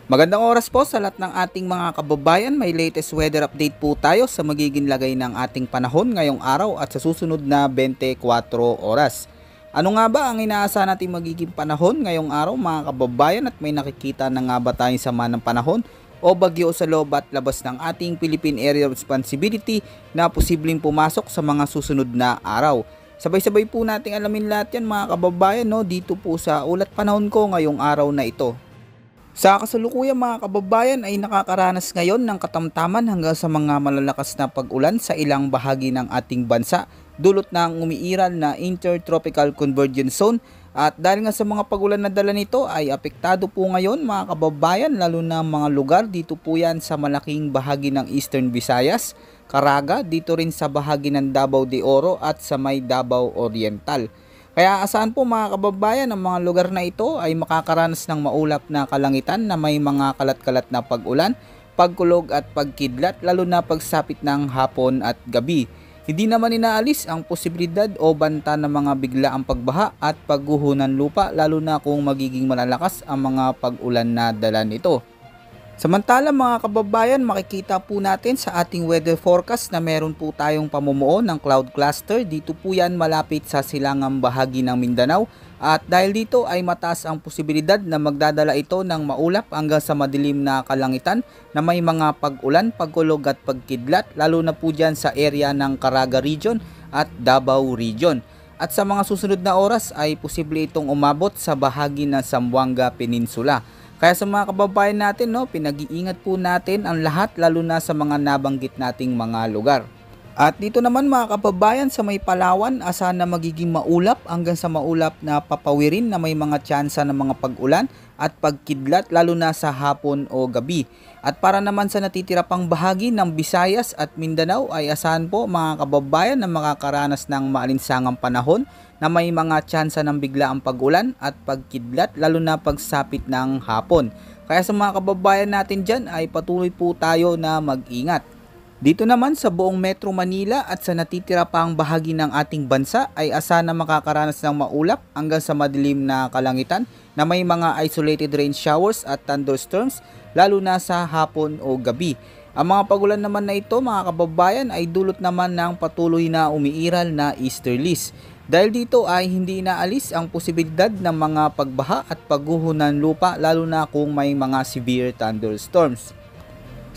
Magandang oras po sa lahat ng ating mga kababayan. May latest weather update po tayo sa magiging lagay ng ating panahon ngayong araw at sa susunod na 24 oras. Ano nga ba ang inaasahan natin magiging panahon ngayong araw mga kababayan, at may nakikita na nga ba tayong sama ng panahon o bagyo sa loob at labas ng ating Philippine Area of Responsibility na posibleng pumasok sa mga susunod na araw? Sabay-sabay po nating alamin lahat yan mga kababayan, dito po sa ulat panahon ko ngayong araw na ito. Sa kasalukuyan mga kababayan ay nakakaranas ngayon ng katamtaman hanggang sa mga malalakas na pag-ulan sa ilang bahagi ng ating bansa, dulot ng umiiral na Intertropical Convergence Zone, at dahil nga sa mga pag-ulan na dala nito ay apektado po ngayon mga kababayan, lalo na mga lugar dito po yan sa malaking bahagi ng Eastern Visayas, Caraga, dito rin sa bahagi ng Davao de Oro at sa may Davao Oriental. Kaya asahan po mga kababayan, ang mga lugar na ito ay makakaranas ng maulap na kalangitan na may mga kalat-kalat na pag-ulan, pagkulog at pagkidlat, lalo na pagsapit ng hapon at gabi. Hindi naman inaalis ang posibilidad o banta ng mga biglaang pagbaha at pagguho ng lupa, lalo na kung magiging malalakas ang mga pag-ulan na dala nito. Samantala mga kababayan, makikita po natin sa ating weather forecast na meron po tayong pamumuo ng cloud cluster. Dito po yan malapit sa silangang bahagi ng Mindanao, at dahil dito ay mataas ang posibilidad na magdadala ito ng maulap hanggang sa madilim na kalangitan na may mga pag-ulan, pagkulog at pagkidlat, lalo na po dyan sa area ng Caraga Region at Davao Region. At sa mga susunod na oras ay posible itong umabot sa bahagi ng Zamboanga Peninsula. Kaya sa mga kababayan natin, pinag-iingat po natin ang lahat, lalo na sa mga nabanggit nating mga lugar. At dito naman mga kababayan sa may Palawan, asahan na magiging maulap hanggang sa maulap na papawirin na may mga tsansa ng mga pag-ulan at pagkidlat, lalo na sa hapon o gabi. At para naman sa natitira pang bahagi ng Visayas at Mindanao ay asahan po mga kababayan na makakaranas ng maalinsangang panahon na may mga tsansa ng biglaang pag-ulan at pagkidlat, lalo na pagsapit ng hapon. Kaya sa mga kababayan natin dyan ay patuloy po tayo na mag-ingat. Dito naman sa buong Metro Manila at sa natitira pang bahagi ng ating bansa ay asahan na makakaranas ng maulap hanggang sa madilim na kalangitan na may mga isolated rain showers at thunderstorms, lalo na sa hapon o gabi. Ang mga pagulan naman na ito mga kababayan ay dulot naman ng patuloy na umiiral na easterlies. Dahil dito ay hindi inaalis ang posibilidad ng mga pagbaha at pagguho ng lupa, lalo na kung may mga severe thunderstorms.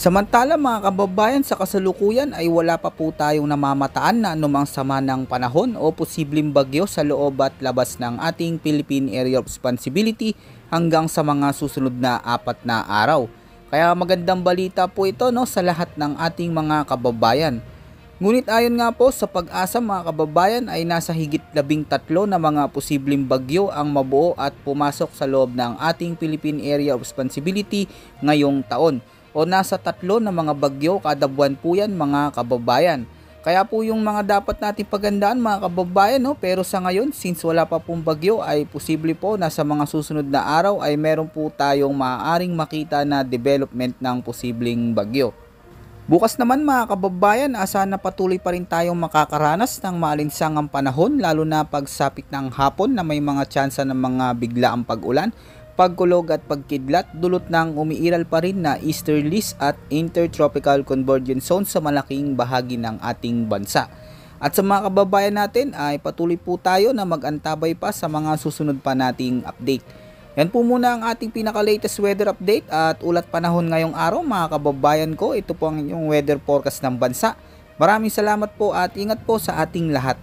Samantala mga kababayan, sa kasalukuyan ay wala pa po tayong namamataan na anumang sama ng panahon o posibleng bagyo sa loob at labas ng ating Philippine Area of Responsibility hanggang sa mga susunod na 4 na araw. Kaya magandang balita po ito sa lahat ng ating mga kababayan. Ngunit ayon nga po sa Pag-asa mga kababayan ay nasa higit 13 na mga posibleng bagyo ang mabuo at pumasok sa loob ng ating Philippine Area of Responsibility ngayong taon. O nasa 3 na mga bagyo kada buwan po yan mga kababayan. Kaya po yung mga dapat natin pagandaan mga kababayan, pero sa ngayon since wala pa pong bagyo ay posible po na sa mga susunod na araw ay meron po tayong maaaring makita na development ng posibleng bagyo. Bukas naman mga kababayan, asahan na patuloy pa rin tayong makakaranas ng maalinsangang panahon, lalo na pagsapit ng hapon na may mga tsansa ng mga biglaang pag-ulan, pagkulog at pagkidlat, dulot ng umiiral pa rin na easterlies at intertropical convergence zone sa malaking bahagi ng ating bansa. At sa mga kababayan natin ay patuloy po tayo na mag-antabay pa sa mga susunod pa nating update. Yan po muna ang ating pinaka-latest weather update at ulat panahon ngayong araw mga kababayan ko. Ito po ang inyong weather forecast ng bansa. Maraming salamat po at ingat po sa ating lahat.